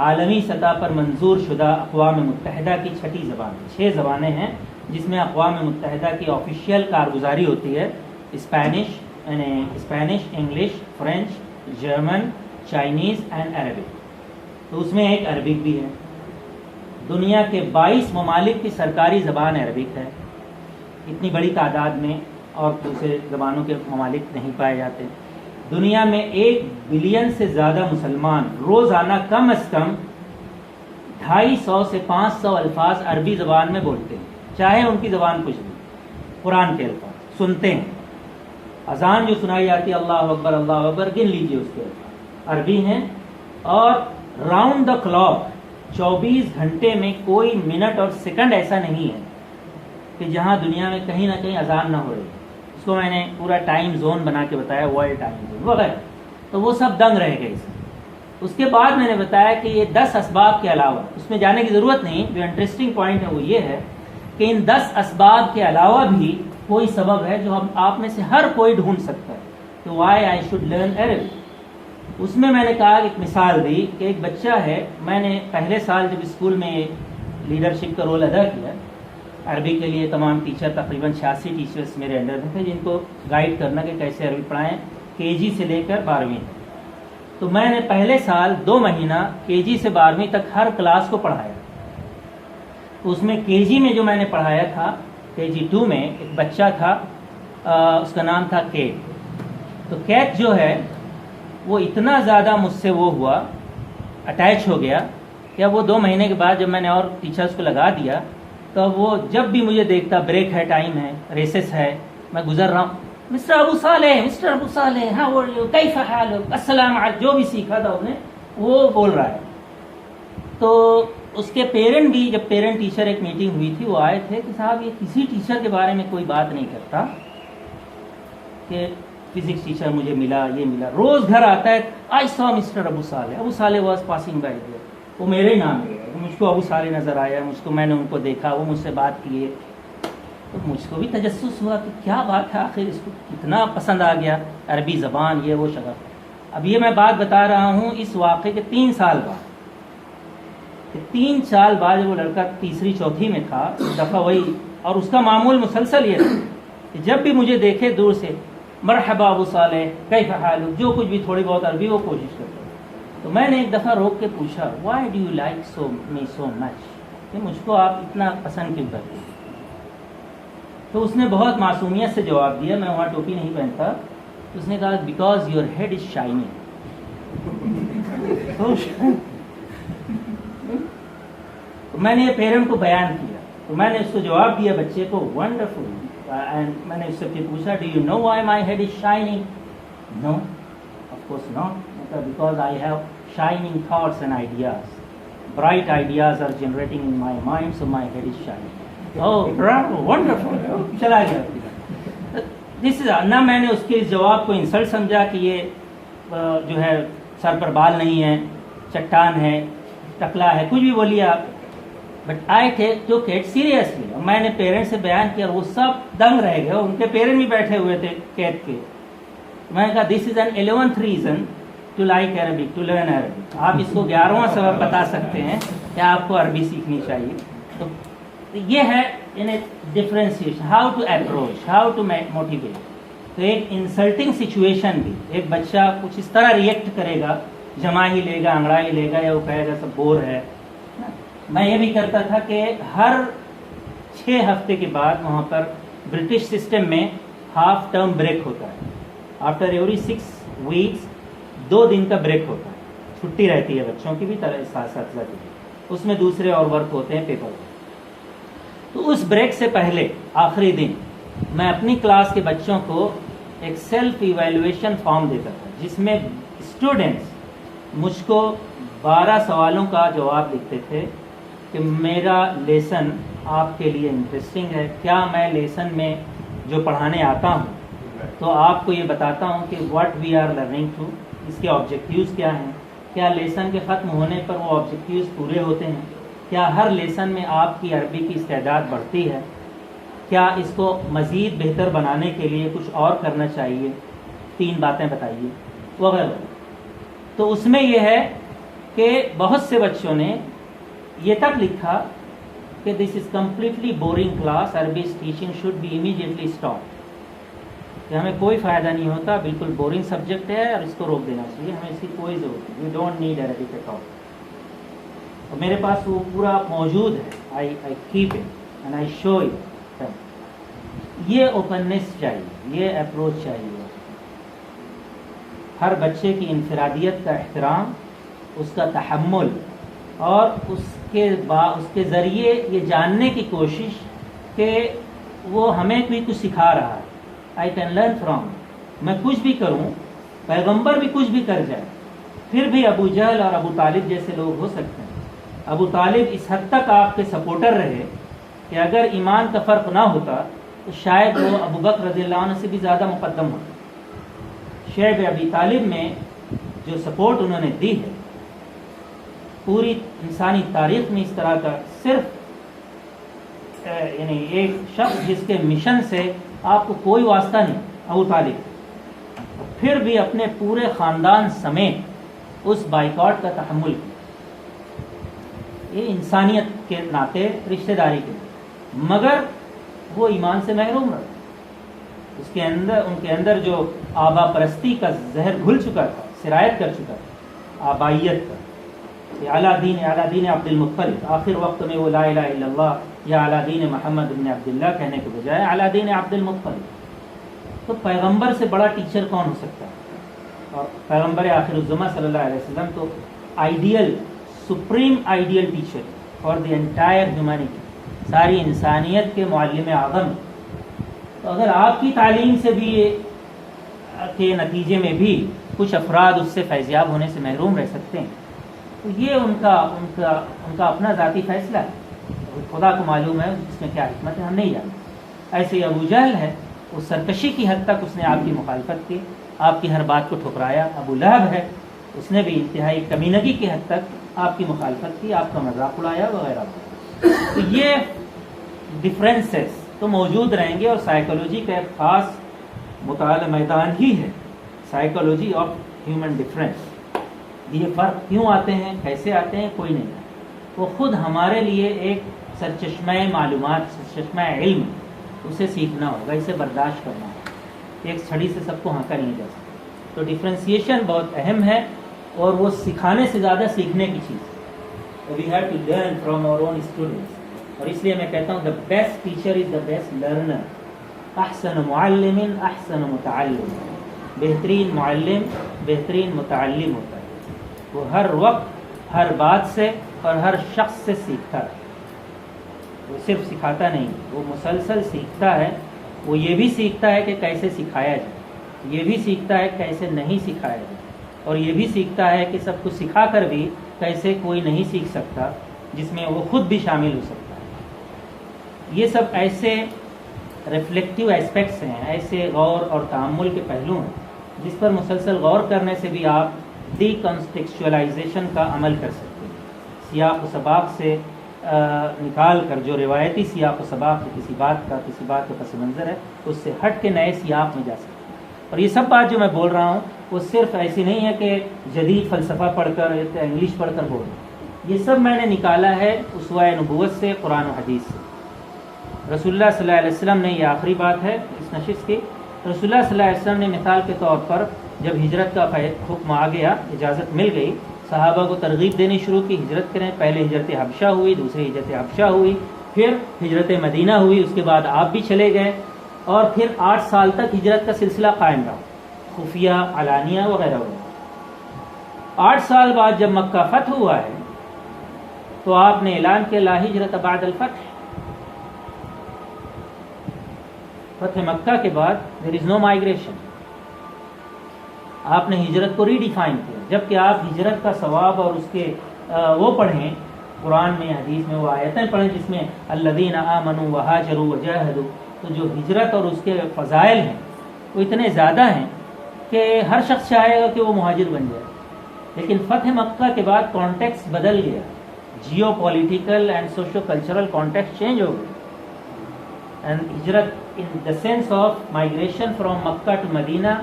عالمی سطح پر منظور شدہ اقوام متحدہ کی 6ٹھی زبان، 6 زبانیں ہیں جس میں اقوام متحدہ کی آفیشیل کارگزاری ہوتی ہے۔ Spanish, English, French, German, Chinese and Arabic. تو اس میں ایک عربک بھی ہے۔ دنیا کے 22 ممالک کی سرکاری زبان عربک ہے، اتنی بڑی تعداد میں اور دوسرے زبانوں کے ممالک نہیں پائے جاتے۔ دنیا میں 1 بلین سے زیادہ مسلمان روزانہ کم از کم 250 سے 500 الفاظ عربی زبان میں بولتے ہیں، چاہے ان کی زبان کچھ بھی۔ قرآن کے الفاظ سنتے ہیں، اذان جو سنائی جاتی ہے اللہ اکبر اللہ اکبر، گن لیجیے اس کے الفاظ عربی ہیں۔ اور راؤنڈ دا کلاک 24 گھنٹے میں کوئی منٹ اور سیکنڈ ایسا نہیں ہے کہ جہاں دنیا میں کہیں نہ کہیں اذان نہ ہو رہی. اس کو میں نے پورا ٹائم زون بنا کے بتایا, ورلڈ ٹائم زون وغیرہ. تو وہ سب دنگ رہ گئے. اس کے بعد میں نے بتایا کہ یہ 10 اسباب کے علاوہ, اس میں جانے کی ضرورت نہیں, جو انٹرسٹنگ پوائنٹ ہے وہ یہ ہے کہ ان 10 اسباب کے علاوہ بھی کوئی سبب ہے جو ہم آپ میں سے ہر کوئی ڈھونڈ سکتا ہے کہ وائی آئی شوڈ لرن عربی. اس میں نے کہا ایک مثال دی کہ ایک بچہ ہے, میں نے پہلے سال جب اسکول میں لیڈرشپ کا رول ادا کیا عربی کے لیے, تمام ٹیچر تقریباً 86 ٹیچرز میرے انڈر میں تھے جن کو گائیڈ کرنا کہ کیسے عربی پڑھائیں KG سے لے کر 12ویں. تو میں نے پہلے سال 2 مہینہ KG سے 12ویں تک ہر کلاس کو پڑھایا. اس میں KG میں جو میں نے پڑھایا تھا, KG2 میں ایک بچہ تھا, اس کا نام تھا کیٹ. تو کیٹ جو ہے وہ اتنا زیادہ مجھ سے وہ ہوا, اٹیچ ہو گیا کہ اب وہ 2 مہینے کے بعد جب میں نے اور ٹیچرز کو لگا دیا تو وہ جب بھی مجھے دیکھتا, بریک ہے, ٹائم ہے, ریسس ہے, میں گزر رہا ہوں, mister Abu Saleh how are you, کیف حالک, السلام علیکم, جو بھی سیکھا تھا اس نے وہ بول رہا ہے. تو اس کے پیرنٹ بھی, جب پیرنٹ ٹیچر ایک میٹنگ ہوئی تھی, وہ آئے تھے کہ صاحب یہ کسی ٹیچر کے بارے میں کوئی بات نہیں کرتا کہ فزکس ٹیچر مجھے ملا, یہ ملا, روز گھر آتا ہے, I saw mister Abu Saleh was passing by there, وہ میرے ہی نام ہے, مجھ کو ابو صالح نظر آیا, مجھ کو, میں نے ان کو دیکھا, وہ مجھ سے بات کیے. تو مجھ کو بھی تجسس ہوا کہ کیا بات ہے, آخر اس کو کتنا پسند آ گیا عربی زبان, یہ وہ شغف. اب یہ میں بات بتا رہا ہوں اس واقعے کے 3 سال بعد. 3 سال بعد وہ لڑکا 3ری 4تھی میں تھا, ایک دفعہ وہی, اور اس کا معمول مسلسل یہ تھا کہ جب بھی مجھے دیکھے دور سے, مرحبا ابو صالح, کیف حالک, جو کچھ بھی تھوڑی بہت عربی وہ کوشش کرتا. تو میں نے ایک دفعہ روک کے پوچھا, why do you like me so much, کہ مجھ کو آپ اتنا پسند کیوں کرتے ہیں. تو اس نے بہت معصومیت سے جواب دیا, میں وہاں ٹوپی نہیں پہنتا. اس نے کہا because your head is shining. تو میں نے یہ پیرنٹ کو بیان کیا, تو میں نے اس کو جواب دیا بچے کو, ونڈرفل. اینڈ میں نے اس سے پھر پوچھا, do you know why my head is shining. No, of course not. Because I have shining thoughts and ideas, bright ideas are generating in my mind, so my head is shining. Oh, bravo, wonderful. چلا گیا. This is نہ میں نے اس کے اس جواب کو insult سمجھا کہ یہ جو ہے سر پر بال نہیں ہے, چٹان ہے, ٹکلا ہے, کچھ بھی بولیے آپ. But I took it seriously. میں نے پیرنٹس سے بیان کیا, وہ سب دنگ رہ گئے, ان کے پیرنٹ بھی بیٹھے ہوئے تھے کیٹ کے. میں نے کہا this is an 11th reason to like Arabic, to learn Arabic. آپ اس کو 11واں سبب بتا سکتے ہیں کہ آپ کو عربی سیکھنی چاہیے. تو یہ ہے in differentiation, how to approach, how to motivate. تو ایک انسلٹنگ سچویشن بھی, ایک بچہ کچھ اس طرح ریئیکٹ کرے گا, جمع ہی لے گا, انگڑا ہی لے گا, یا وہ کہے گا سب بور ہے. میں یہ بھی کرتا تھا کہ ہر 6 ہفتے کے بعد وہاں پر برٹش سسٹم میں ہاف ٹرم بریک ہوتا ہے. آفٹر ایوری 6 weeks 2 دن کا بریک ہوتا ہے, چھٹی رہتی ہے بچوں کی بھی, اساتذہ کی بھی. اس میں دوسرے اور ورک ہوتے ہیں, پیپر. تو اس بریک سے پہلے آخری دن میں اپنی کلاس کے بچوں کو ایک سیلف ایویلویشن فارم دیتا تھا, جس میں اسٹوڈنٹس مجھ کو 12 سوالوں کا جواب لکھتے تھے کہ میرا لیسن آپ کے لیے انٹرسٹنگ ہے, کیا میں لیسن میں جو پڑھانے آتا ہوں تو آپ کو یہ بتاتا ہوں کہ what we are learning to, اس کے آبجیکٹیوز کیا ہیں, کیا لیسن کے ختم ہونے پر وہ آبجیکٹیوز پورے ہوتے ہیں, کیا ہر لیسن میں آپ کی عربی کی استعداد بڑھتی ہے, کیا اس کو مزید بہتر بنانے کے لیے کچھ اور کرنا چاہیے, 3 باتیں بتائیے وغیرہ. تو اس میں یہ ہے کہ بہت سے بچوں نے یہ تک لکھا کہ this is completely boring class, عربی teaching should be immediately stop, کہ ہمیں کوئی فائدہ نہیں ہوتا, بالکل بورنگ سبجیکٹ ہے اور اس کو روک دینا چاہیے, ہمیں اس کی کوئی ضرورت نہیں, we don't need Arabic at all. اور میرے پاس وہ پورا موجود ہے, I keep it and I show it. یہ اوپننیس چاہیے, یہ اپروچ چاہیے. ہر بچے کی انفرادیت کا احترام, اس کا تحمل, اور اس کے ذریعے یہ جاننے کی کوشش کہ وہ ہمیں بھی کچھ سکھا رہا ہے. I can learn from. میں کچھ بھی کروں, پیغمبر بھی کچھ بھی کر جائے, پھر بھی ابو جہل اور ابو طالب جیسے لوگ ہو سکتے ہیں, ابو طالب اس حد تک آپ کے سپورٹر رہے کہ اگر ایمان کا فرق نہ ہوتا تو شاید وہ ابو بکر رضی اللہ عنہ سے بھی زیادہ مقدم ہوتا. شیب ابی طالب میں جو سپورٹ انہوں نے دی ہے پوری انسانی تاریخ میں اس طرح کا صرف یعنی ایک شخص جس کے مشن سے آپ کو کوئی واسطہ نہیں، ابو طالب، پھر بھی اپنے پورے خاندان سمیت اس بائیکاٹ کا تحمل کیا. یہ انسانیت کے ناطے رشتہ داری کے، مگر وہ ایمان سے محروم رہا. ان کے اندر جو آبا پرستی کا زہر گھل چکا تھا، سرایت کر چکا تھا آبائیت کا. اعلیٰ دین عبد المطلب، آخر وقت میں وہ لا الہ الا اللہ یا اعلیٰ دین محمد بن عبداللہ کہنے کے بجائے اعلیٰ دین عبد المطلب. تو پیغمبر سے بڑا ٹیچر کون ہو سکتا ہے؟ اور پیغمبر آخر الزماں صلی اللہ علیہ وسلم تو ideal, supreme ideal teacher for the entire humanity, ساری انسانیت کے معلم اعظم. تو اگر آپ کی تعلیم سے بھی کے نتیجے میں بھی کچھ افراد اس سے فیضیاب ہونے سے محروم رہ سکتے ہیں تو یہ ان کا اپنا ذاتی فیصلہ ہے. خدا کو معلوم ہے اس میں کیا حکمت ہے، ہم نہیں جانتے. ایسے ہی ابو جہل ہے، اس سرکشی کی حد تک اس نے آپ کی مخالفت کی، آپ کی ہر بات کو ٹھکرایا. ابو لہب ہے، اس نے بھی انتہائی کمینگی کی حد تک آپ کی مخالفت کی، آپ کا مذاق اڑایا وغیرہ. تو یہ ڈفرینسز تو موجود رہیں گے، اور سائیکالوجی کا ایک خاص مطالعہ میدان ہی ہے، سائیکالوجی آف ہیومن ڈفرینس. یہ فرق کیوں آتے ہیں، کیسے آتے ہیں، کوئی نہیں جانتا. وہ خود ہمارے لیے ایک سرچشمہ معلومات، سرچشمہ علم، اسے سیکھنا ہوگا، اسے برداشت کرنا ہوگا. ایک چھڑی سے سب کو ہانکا نہیں جا سکتا. تو ڈفرینسیشن بہت اہم ہے، اور وہ سکھانے سے زیادہ سیکھنے کی چیز ہے. We have to learn from our own students. اور اس لیے میں کہتا ہوں the best teacher is the best learner. احسن معلم احسن متعلم. بہترین معلم بہترین متعلم ہوتا ہے. وہ ہر وقت ہر بات سے اور ہر شخص سے سیکھتا ہے. وہ صرف سکھاتا نہیں، وہ مسلسل سیکھتا ہے. وہ یہ بھی سیکھتا ہے کہ کیسے سکھایا جائے، یہ بھی سیکھتا ہے کیسے نہیں سکھایا جائے، اور یہ بھی سیکھتا ہے کہ سب کچھ سکھا کر بھی کیسے کوئی نہیں سیکھ سکتا جس میں وہ خود بھی شامل ہو سکتا ہے. یہ سب ایسے ریفلیکٹیو اسپیکٹس ہیں، ایسے غور اور تأمل کے پہلو ہیں جس پر مسلسل غور کرنے سے بھی آپ ڈی کنٹیکسچوئلائزیشن کا عمل کر سکتے ہیں. سیاق و سباق سے نکال کر، جو روایتی سیاق و سباق کسی بات کا پس منظر ہے، اس سے ہٹ کے نئے سیاق میں جا سکتے ہیں. اور یہ سب بات جو میں بول رہا ہوں وہ صرف ایسی نہیں ہے کہ جدید فلسفہ پڑھ کر انگلش پڑھ کر بول رہا ہوں. یہ سب میں نے نکالا ہے اسوہ نبوت سے، قرآن و حدیث سے. رسول اللہ صلی اللہ علیہ وسلم نے، یہ آخری بات ہے اس نشست کی، رسول اللہ صلی اللہ علیہ وسلم نے مثال کے طور پر جب ہجرت کا حکم آ گیا، اجازت مل گئی، صحابہ کو ترغیب دینی شروع کی، ہجرت کریں. پہلے ہجرت حبشہ ہوئی، دوسری ہجرت حبشہ ہوئی، پھر ہجرت مدینہ ہوئی، اس کے بعد آپ بھی چلے گئے، اور پھر 8 سال تک ہجرت کا سلسلہ قائم رہا، خفیہ، علانیہ وغیرہ وغیرہ. 8 سال بعد جب مکہ فتح ہوا ہے تو آپ نے اعلان کیا لا ہجرت بعد الفتح. فتح مکہ کے بعد دیر از نو مائگریشن. آپ نے ہجرت کو ری ڈیفائن کیا، جبکہ آپ ہجرت کا ثواب اور اس کے وہ پڑھیں، قرآن میں حدیث میں وہ آیتیں پڑھیں جس میں الذین آمنوا وہاجروا وجاہدوا، تو جو ہجرت اور اس کے فضائل ہیں وہ اتنے زیادہ ہیں کہ ہر شخص چاہے گا کہ وہ مہاجر بن جائے. لیکن فتح مکہ کے بعد کانٹیکسٹ بدل گیا، geopolitical and sociocultural context change ہو گیا. اینڈ ہجرت in the sense of migration from Mecca to Medina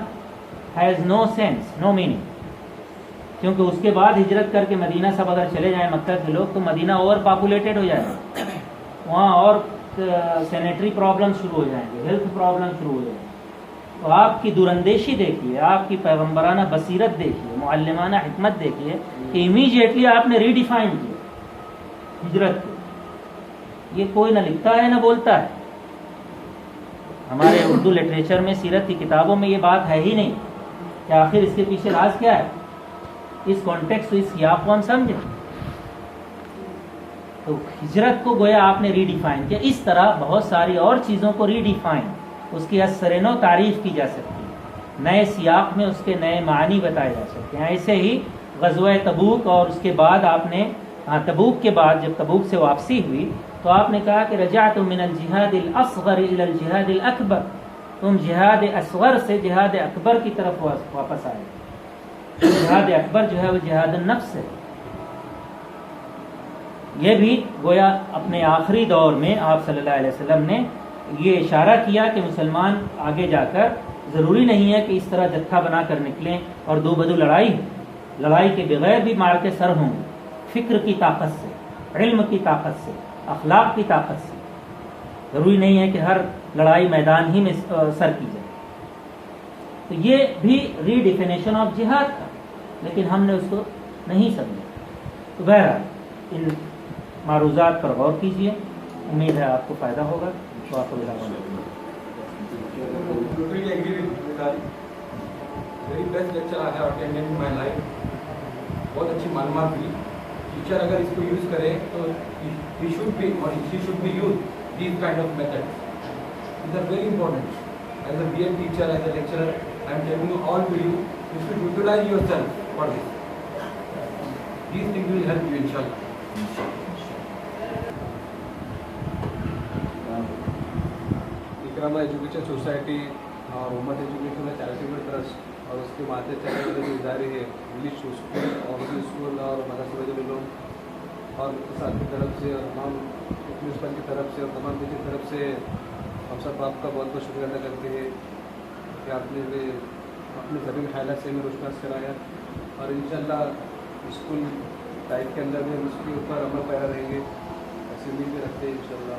has no sense, no meaning. کیونکہ اس کے بعد ہجرت کر کے مدینہ سب اگر چلے جائیں مکہ کے لوگ تو مدینہ اوور پاپولیٹڈ ہو جائے گا، وہاں اور سینیٹری پرابلم شروع ہو جائیں گے، ہیلتھ پرابلم شروع ہو جائیں گے. تو آپ کی دوراندیشی دیکھیے، آپ کی پیغمبرانہ بصیرت دیکھیے، معلمانہ حکمت دیکھیے کہ امیجیٹلی آپ نے ری ڈیفائن کیا ہجرت کو. یہ کوئی نہ لکھتا ہے نہ بولتا ہے. ہمارے اردو لٹریچر میں، سیرت کی کتابوں میں یہ بات ہے ہی نہیں کہ آخر اس کے پیچھے راز کیا ہے. اس کانٹیکسٹ، اس سیاق کو ہم سمجھیں. تو ہجرت کو گویا آپ نے ری ڈیفائن کیا. اس طرح بہت ساری اور چیزوں کو ری ڈیفائن، اس کی اثر نو تعریف کی جا سکتی ہے، نئے سیاق میں اس کے نئے معنی بتائے جا سکتے ہیں. ایسے ہی غزوہ تبوک اور اس کے بعد آپ نے ہاں تبوک کے بعد جب تبوک سے واپسی ہوئی تو آپ نے کہا کہ رجعت من الجہاد الاصغر الى الجہاد الاکبر، تم جہاد اصغر سے جہاد اکبر کی طرف واپس آئے. جہاد اکبر جو ہے وہ جہاد النفس ہے. یہ بھی گویا اپنے آخری دور میں آپ صلی اللہ علیہ وسلم نے یہ اشارہ کیا کہ مسلمان آگے جا کر ضروری نہیں ہے کہ اس طرح جتھا بنا کر نکلیں اور دو بدو لڑائی کے بغیر بھی مار کے سر ہوں. فکر کی طاقت سے، علم کی طاقت سے، اخلاق کی طاقت سے. ضروری نہیں ہے کہ ہر لڑائی میدان ہی میں سر کی جائے. تو یہ بھی ری ڈیفینیشن آف جہاد تھا، لیکن ہم نے اس کو نہیں سمجھا. تو بہرحال ان معروضات پر غور کیجیے، امید ہے آپ کو فائدہ ہوگا. تو آپ کو ویری بیسٹ لیکچر آ ہے اٹینڈنگ ان مائی لائف. بہت اچھی معلومات ہوئی. ٹیچر اگر اس کو یوز کرے تو ہی شوڈ بی اور she should be use these kind of methods. These are very important. As a B Ed teacher, as a lecturer, I am telling all to you, you should utilize your self for this. These things will help you انشاءاللہ. Ikrama education society اور امت education charitable trust اور اس کے ماتحت چلنے والے جو ادارے ہیں انگلش اسکول اور اردو اسکول اور مدرسہ العلوم اور اقتصاد کی طرف سے اور تمام پرنسپل کی طرف سے اور تمام ٹیچر کی طرف سے ہم سب آپ کا بہت بہت شکریہ ادا کرتے ہیں کہ آپ نے اپنے سبھی خیالات سے ہمیں روشناس کرایا. اور انشاءاللہ اسکول ٹائپ کے اندر بھی ہم اس کے اوپر عمل پیرا رہیں گے. ایسے امید بھی رکھتے ہیں انشاءاللہ.